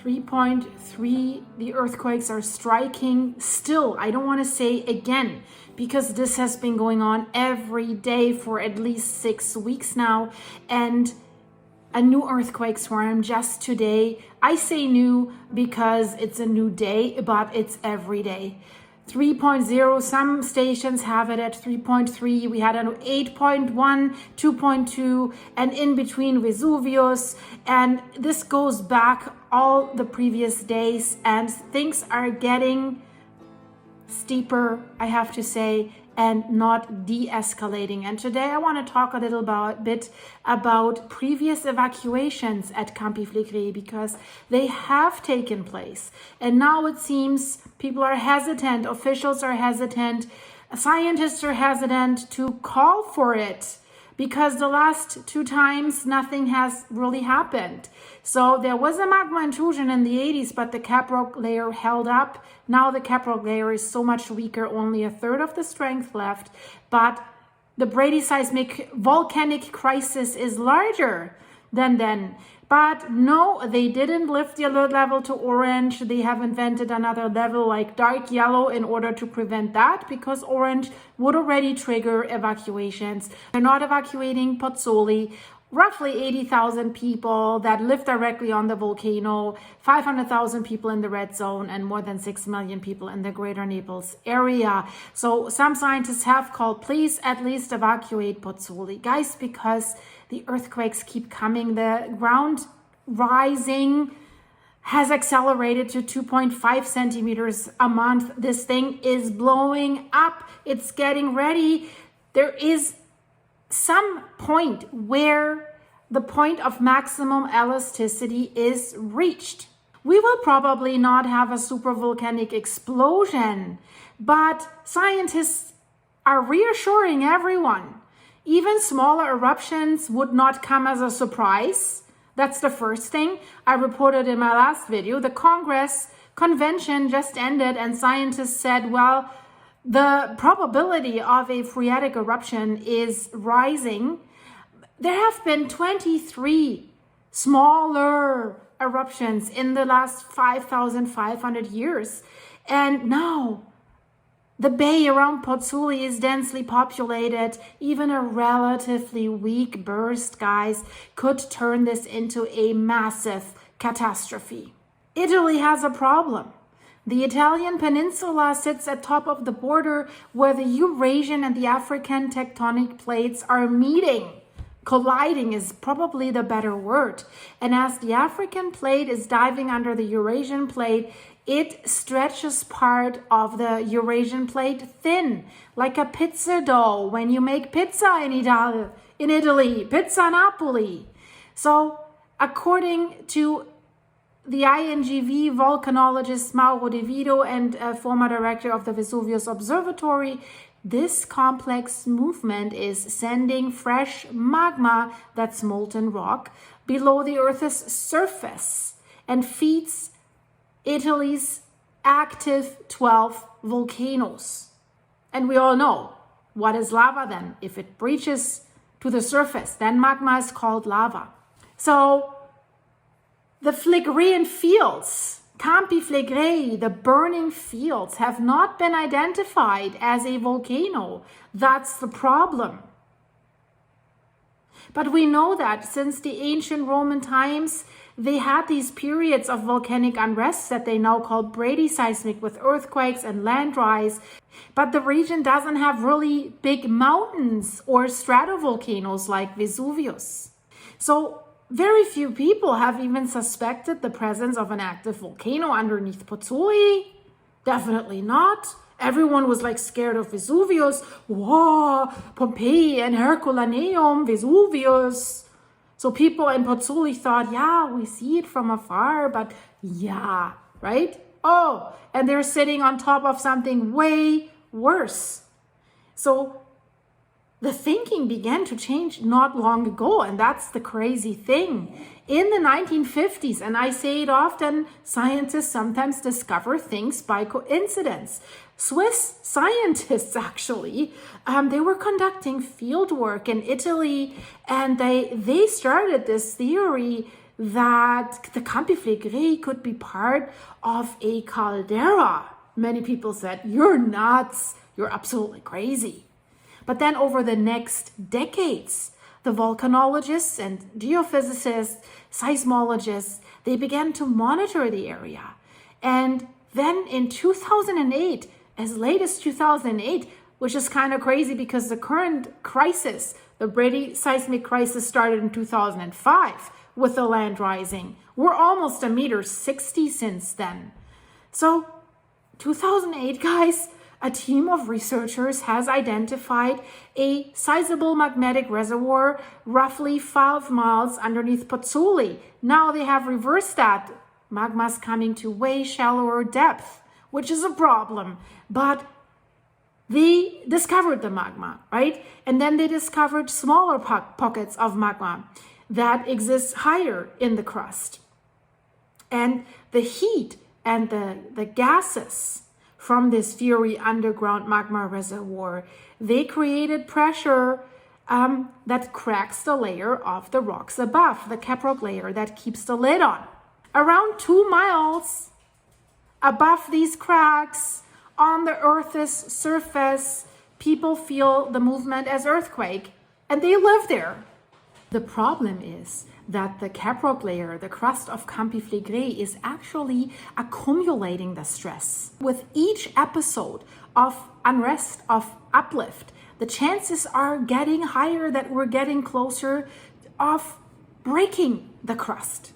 3.3, the earthquakes are striking still. I don't want to say again, because this has been going on every day for at least 6 weeks now. And a new earthquake swarm just today. I say new because it's a new day, but it's every day. 3.0, some stations have it at 3.3. We had an 8.1, 2.2, and in between Vesuvius. And this goes back all the previous days, and things are getting steeper, I have to say, and not de-escalating. And today I want to talk a little bit about previous evacuations at Campi Flegrei, because they have taken place. And now it seems people are hesitant, officials are hesitant, scientists are hesitant to call for it, because the last 2 times nothing has really happened. So there was a magma intrusion in the 80s, but the caprock layer held up. Now the caprock layer is so much weaker, only a third of the strength left. But the Brady seismic volcanic crisis is larger than then. But no, they didn't lift the alert level to orange. They have invented another level like dark yellow in order to prevent that, because orange would already trigger evacuations. They're not evacuating Pozzuoli. Roughly 80,000 people that live directly on the volcano, 500,000 people in the red zone, and more than 6 million people in the greater Naples area. So some scientists have called, please at least evacuate Pozzuoli. Guys, because the earthquakes keep coming. The ground rising has accelerated to 2.5 centimeters a month. This thing is blowing up. It's getting ready. There is some point where the point of maximum elasticity is reached. We will probably not have a super volcanic explosion, but scientists are reassuring everyone. Even smaller eruptions would not come as a surprise. That's the first thing. I reported in my last video, the convention just ended, and scientists said, well, the probability of a phreatic eruption is rising. There have been 23 smaller eruptions in the last 5,500 years. And now the bay around Pozzuoli is densely populated. Even a relatively weak burst, guys, could turn this into a massive catastrophe. Italy has a problem. The Italian peninsula sits at top of the border where the Eurasian and the African tectonic plates are meeting. Colliding is probably the better word. And as the African plate is diving under the Eurasian plate, it stretches part of the Eurasian plate thin, like a pizza dough when you make pizza in Italy, pizza Napoli. So according to the INGV volcanologist Mauro De Vito and former director of the Vesuvius Observatory, this complex movement is sending fresh magma, that's molten rock, below the Earth's surface and feeds Italy's active 12 volcanoes. And we all know, what is lava then? If it breaches to the surface, then magma is called lava. So the Phlegrean fields, Campi Flegrei, the burning fields, have not been identified as a volcano. That's the problem. But we know that since the ancient Roman times, they had these periods of volcanic unrest that they now call Brady seismic, with earthquakes and land rise. But the region doesn't have really big mountains or stratovolcanoes like Vesuvius. So very few people have even suspected the presence of an active volcano underneath Pozzuoli. Definitely not. Everyone was like scared of Vesuvius. Whoa, Pompeii and Herculaneum, Vesuvius. So people in Pozzuoli thought, yeah, we see it from afar, but yeah, right? Oh, and they're sitting on top of something way worse. So the thinking began to change not long ago, and that's the crazy thing. In the 1950s, and I say it often, scientists sometimes discover things by coincidence. Swiss scientists, actually, they were conducting field work in Italy, and they started this theory that the Campi Flegrei could be part of a caldera. Many people said, "You're nuts, you're absolutely crazy." But then over the next decades, the volcanologists and geophysicists, seismologists, they began to monitor the area. And then in 2008, as late as 2008, which is kind of crazy because the current crisis, the Brady seismic crisis, started in 2005 with the land rising. We're almost 1.60 meters since then. So 2008, guys, a team of researchers has identified a sizable magmatic reservoir roughly 5 miles underneath Pozzuoli. Now they have reversed that. Magma's coming to way shallower depth, which is a problem. But they discovered the magma, right? And then they discovered smaller pockets of magma that exist higher in the crust. And the heat and the gases from this fiery underground magma reservoir, they created pressure that cracks the layer of the rocks above, the caprock layer that keeps the lid on. Around 2 miles above these cracks on the Earth's surface, people feel the movement as earthquake, and they live there. The problem is that the caprock layer, the crust of Campi Flegrei, is actually accumulating the stress. With each episode of unrest, of uplift, the chances are getting higher that we're getting closer of breaking the crust.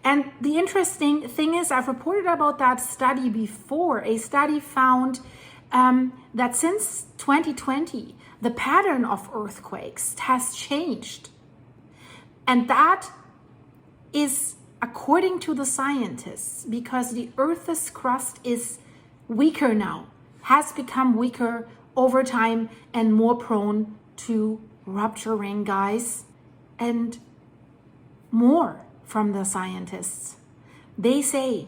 And the interesting thing is, I've reported about that study before. A study found that since 2020, the pattern of earthquakes has changed. And that is according to the scientists, because the Earth's crust is weaker now, has become weaker over time and more prone to rupturing, guys. And more from the scientists. They say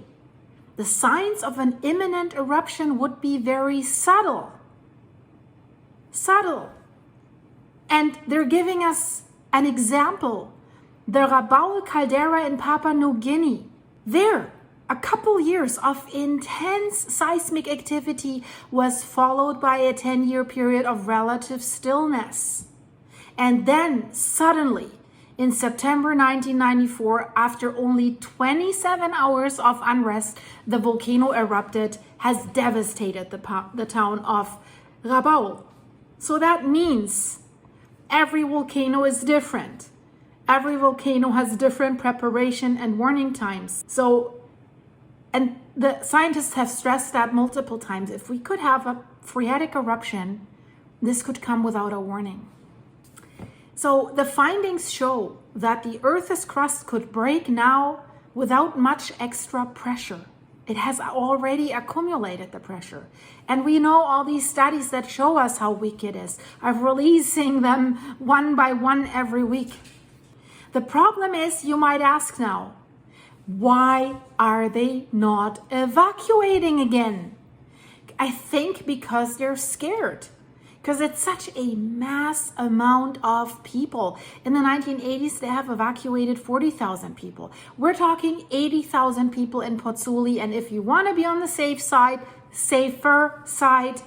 the signs of an imminent eruption would be very subtle. Subtle. And they're giving us an example. The Rabaul caldera in Papua New Guinea. There, a couple years of intense seismic activity was followed by a 10-year period of relative stillness. And then suddenly, in September 1994, after only 27 hours of unrest, the volcano erupted, has devastated the town of Rabaul. So that means every volcano is different. Every volcano has different preparation and warning times. And the scientists have stressed that multiple times. If we could have a phreatic eruption, this could come without a warning. So the findings show that the Earth's crust could break now without much extra pressure. It has already accumulated the pressure. And we know all these studies that show us how weak it is. I'm releasing them one by one every week. The problem is, you might ask now, why are they not evacuating again? I think because they're scared. Because it's such a mass amount of people. In the 1980s, they have evacuated 40,000 people. We're talking 80,000 people in Pozzuoli. And if you want to be on the safer side,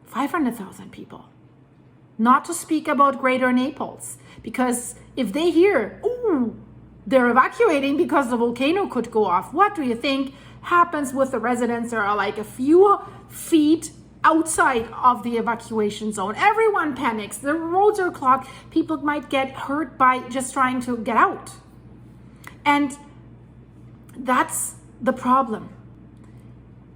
500,000 people. Not to speak about Greater Naples. Because if they hear, ooh, they're evacuating because the volcano could go off, what do you think happens with the residents that are like a few feet outside of the evacuation zone? Everyone panics. The roads are clogged. People might get hurt by just trying to get out. And that's the problem.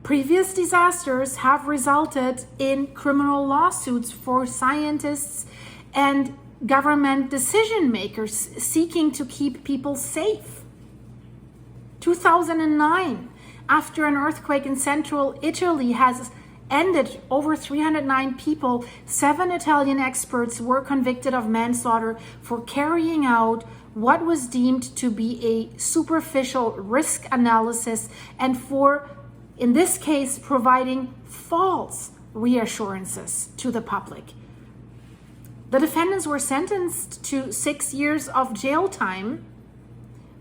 Previous disasters have resulted in criminal lawsuits for scientists and government decision makers seeking to keep people safe. 2009, after an earthquake in central Italy has ended over 309 people, 7 Italian experts were convicted of manslaughter for carrying out what was deemed to be a superficial risk analysis and for, in this case, providing false reassurances to the public. The defendants were sentenced to 6 years of jail time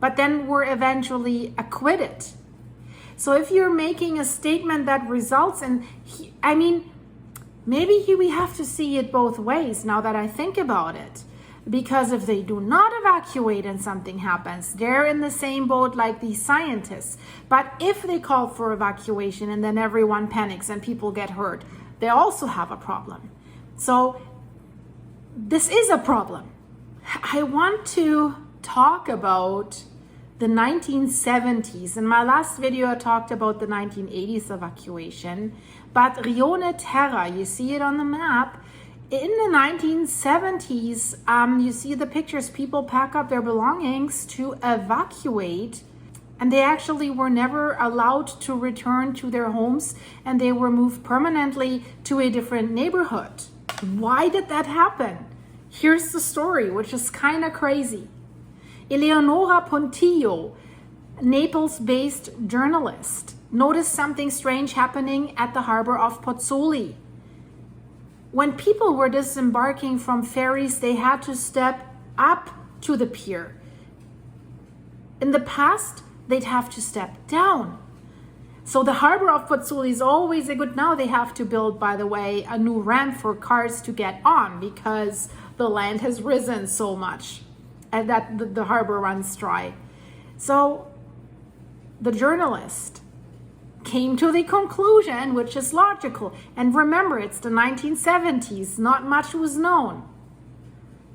but then were eventually acquitted. So if you're making a statement that results in, maybe we have to see it both ways now that I think about it. Because if they do not evacuate and something happens, they're in the same boat like these scientists. But if they call for evacuation and then everyone panics and people get hurt, they also have a problem. So this is a problem. I want to talk about the 1970s. In my last video, I talked about the 1980s evacuation. But Rione, Terra, you see it on the map. In the 1970s, you see the pictures, people pack up their belongings to evacuate, and they actually were never allowed to return to their homes, and they were moved permanently to a different neighborhood. Why did that happen? Here's the story, which is kind of crazy. Eleonora Pontillo, Naples-based journalist, noticed something strange happening at the harbor of Pozzuoli. When people were disembarking from ferries, they had to step up to the pier. In the past, they'd have to step down. So the harbor of Pozzuoli is always a good, now they have to build, by the way, a new ramp for cars to get on because the land has risen so much and that the harbor runs dry. So the journalist came to the conclusion, which is logical. And remember, it's the 1970s. Not much was known.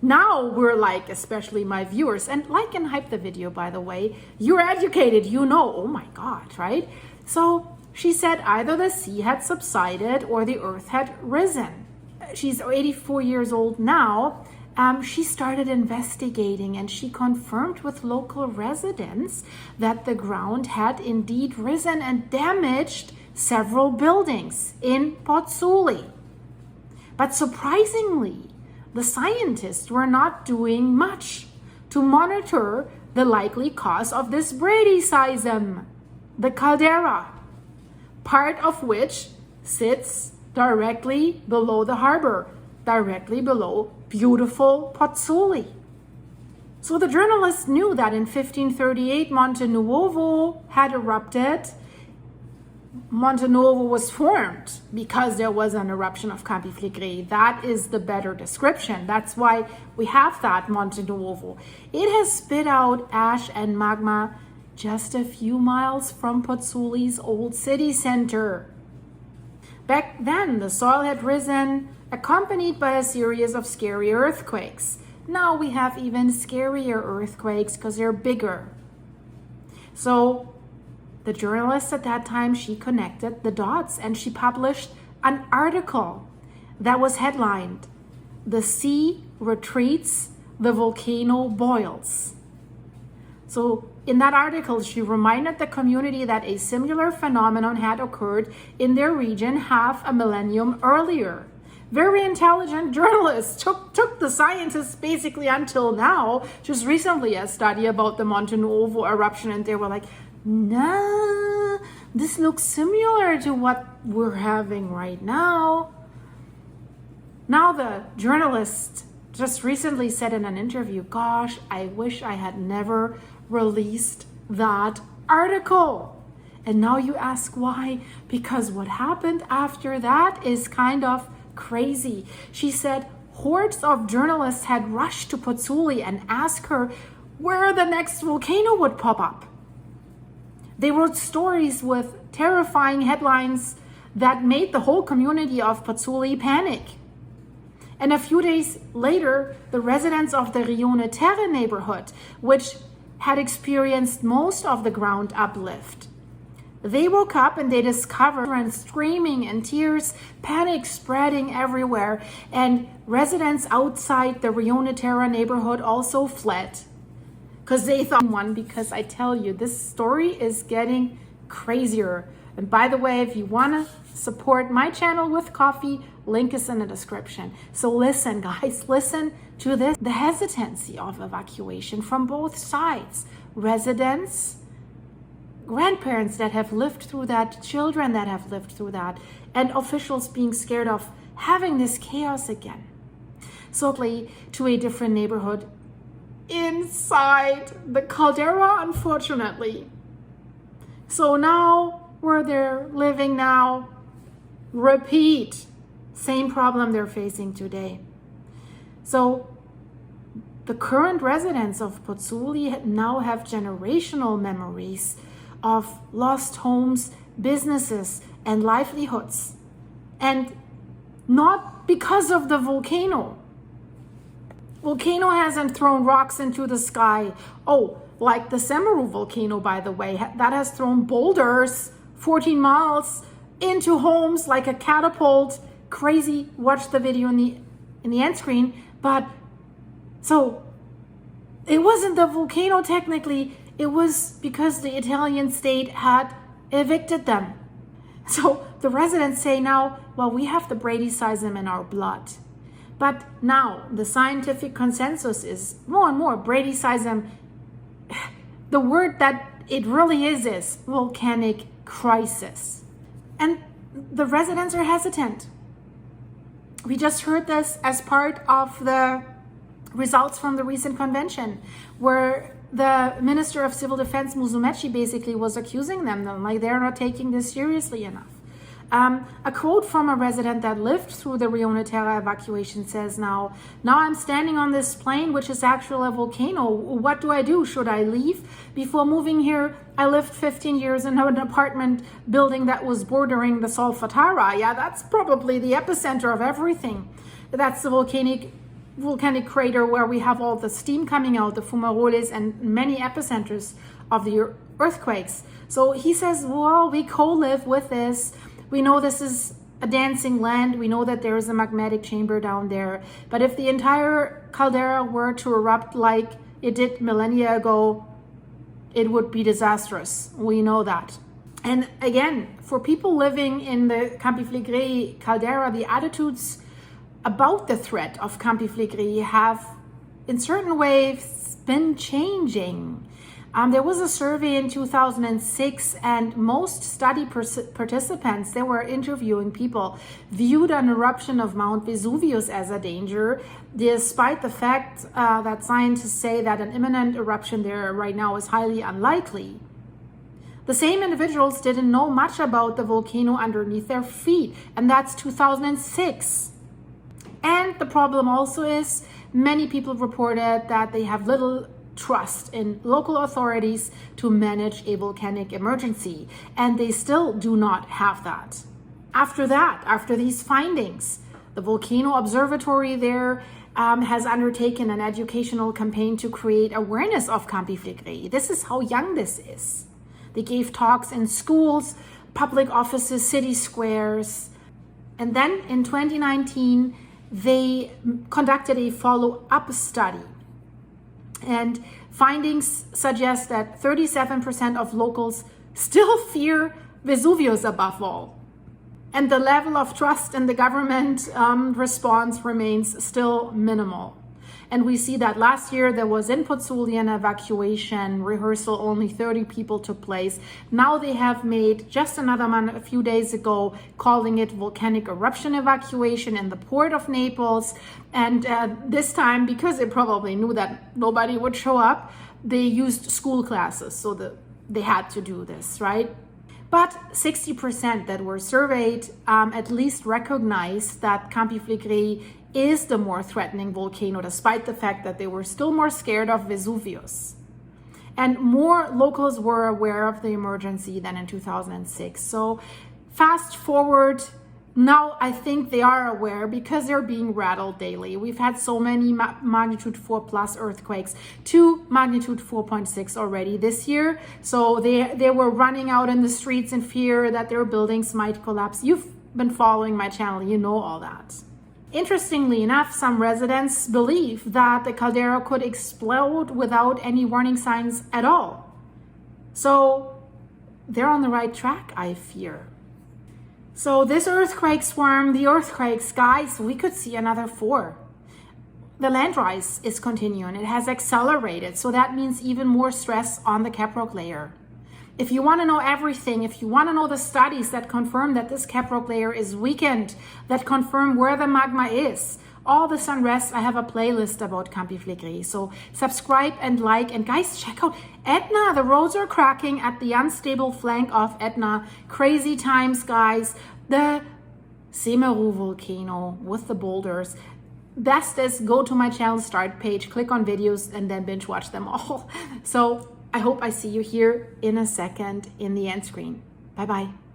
Now we're like, especially my viewers, and like and hype the video, by the way, you're educated, you know, oh my God, right? So she said either the sea had subsided or the earth had risen. She's 84 years old now. She started investigating and she confirmed with local residents that the ground had indeed risen and damaged several buildings in Pozzuoli. But surprisingly, the scientists were not doing much to monitor the likely cause of this Brady seism, the caldera, part of which sits directly below the harbor, directly below beautiful Pozzuoli. So the journalist knew that in 1538 Monte Nuovo had erupted. Monte Nuovo was formed because there was an eruption of Campi Flegrei. That is the better description. That's why we have that Monte Nuovo. It has spit out ash and magma just a few miles from Pozzuoli's old city center. Back then, the soil had risen, accompanied by a series of scary earthquakes. Now we have even scarier earthquakes because they're bigger. So the journalist at that time, she connected the dots and she published an article that was headlined, "The Sea Retreats, the Volcano Boils." So in that article, she reminded the community that a similar phenomenon had occurred in their region half a millennium earlier. Very intelligent journalists took the scientists basically until now, just recently a study about the Monte Nuovo eruption, and they were like, nah, this looks similar to what we're having right now. Now the journalist just recently said in an interview, gosh, I wish I had never released that article. And now you ask why? Because what happened after that is kind of crazy. She said hordes of journalists had rushed to Pozzuoli and asked her where the next volcano would pop up. They wrote stories with terrifying headlines that made the whole community of Pozzuoli panic. And a few days later, the residents of the Rione Terra neighborhood, which had experienced most of the ground uplift, they woke up and they discovered and screaming and tears, panic spreading everywhere. And residents outside the Rione Terra neighborhood also fled because they thought because I tell you, this story is getting crazier. And by the way, if you want to support my channel with coffee, link is in the description. So listen, guys, listen to this. The hesitancy of evacuation from both sides. Residents, grandparents that have lived through that, children that have lived through that, and officials being scared of having this chaos again. So to a different neighborhood, inside the caldera, unfortunately. So now where they're living now, repeat, same problem they're facing today. So the current residents of Pozzuoli now have generational memories of lost homes, businesses, and livelihoods. And not because of the volcano. Volcano hasn't thrown rocks into the sky. Oh, like the Semeru volcano, by the way, that has thrown boulders 14 miles into homes like a catapult. Crazy. Watch the video in the end screen. But so it wasn't the volcano technically. It was because the Italian state had evicted them. So the residents say now, well, we have the Brady seism in our blood. But now the scientific consensus is more and more Brady seism. The word that it really is volcanic crisis. And the residents are hesitant. We just heard this as part of the results from the recent convention, where the Minister of Civil Defense, Musumeci, basically was accusing them like they're not taking this seriously enough. A quote from a resident that lived through the Rione Terra evacuation says, now I'm standing on this plain, which is actually a volcano. What do I do? Should I leave? Before moving here, I lived 15 years in an apartment building that was bordering the Solfatara. Yeah, that's probably the epicenter of everything. That's the volcanic crater where we have all the steam coming out, the fumaroles, and many epicenters of the earthquakes. So he says, well, we co-live with this. We know this is a dancing land. We know that there is a magmatic chamber down there. But if the entire caldera were to erupt like it did millennia ago, it would be disastrous. We know that. And again, for people living in the Campi Flegrei caldera, the attitudes about the threat of Campi Flegrei have, in certain ways, been changing. There was a survey in 2006, and most study participants, they were interviewing people, viewed an eruption of Mount Vesuvius as a danger, despite the fact that scientists say that an imminent eruption there right now is highly unlikely. The same individuals didn't know much about the volcano underneath their feet, and that's 2006. And the problem also is many people reported that they have little trust in local authorities to manage a volcanic emergency, and they still do not have that. After these findings, the volcano observatory there has undertaken an educational campaign to create awareness of Campi Flegrei. This is how young this is. They gave talks in schools, public offices, city squares, and then in 2019 they conducted a follow-up study. And findings suggest that 37% of locals still fear Vesuvius above all. And the level of trust in the government response remains still minimal. And we see that last year there was in Pozzuoli an evacuation rehearsal, only 30 people took place. Now they have made just another one a few days ago, calling it volcanic eruption evacuation in the port of Naples. And this time, because they probably knew that nobody would show up, they used school classes. So they had to do this, right? But 60% that were surveyed at least recognized that Campi Flegrei is the more threatening volcano, despite the fact that they were still more scared of Vesuvius. And more locals were aware of the emergency than in 2006. So fast forward, now I think they are aware because they're being rattled daily. We've had so many magnitude 4 plus earthquakes, 2 magnitude 4.6 already this year. So they were running out in the streets in fear that their buildings might collapse. You've been following my channel, you know all that. Interestingly enough, some residents believe that the caldera could explode without any warning signs at all. So they're on the right track, I fear. So this earthquake swarm, the earthquakes, guys, we could see another 4. The land rise is continuing. It has accelerated. So that means even more stress on the caprock layer. If you want to know everything, if you want to know the studies that confirm that this caprock layer is weakened, that confirm where the magma is, all the sunrest. I have a playlist about Campi Flegrei. So subscribe and like, and guys, check out Etna. The roads are cracking at the unstable flank of Etna. Crazy times, guys. The Semeru volcano with the boulders. Best is go to my channel start page, click on videos, and then binge watch them all. So I hope I see you here in a second in the end screen. Bye bye.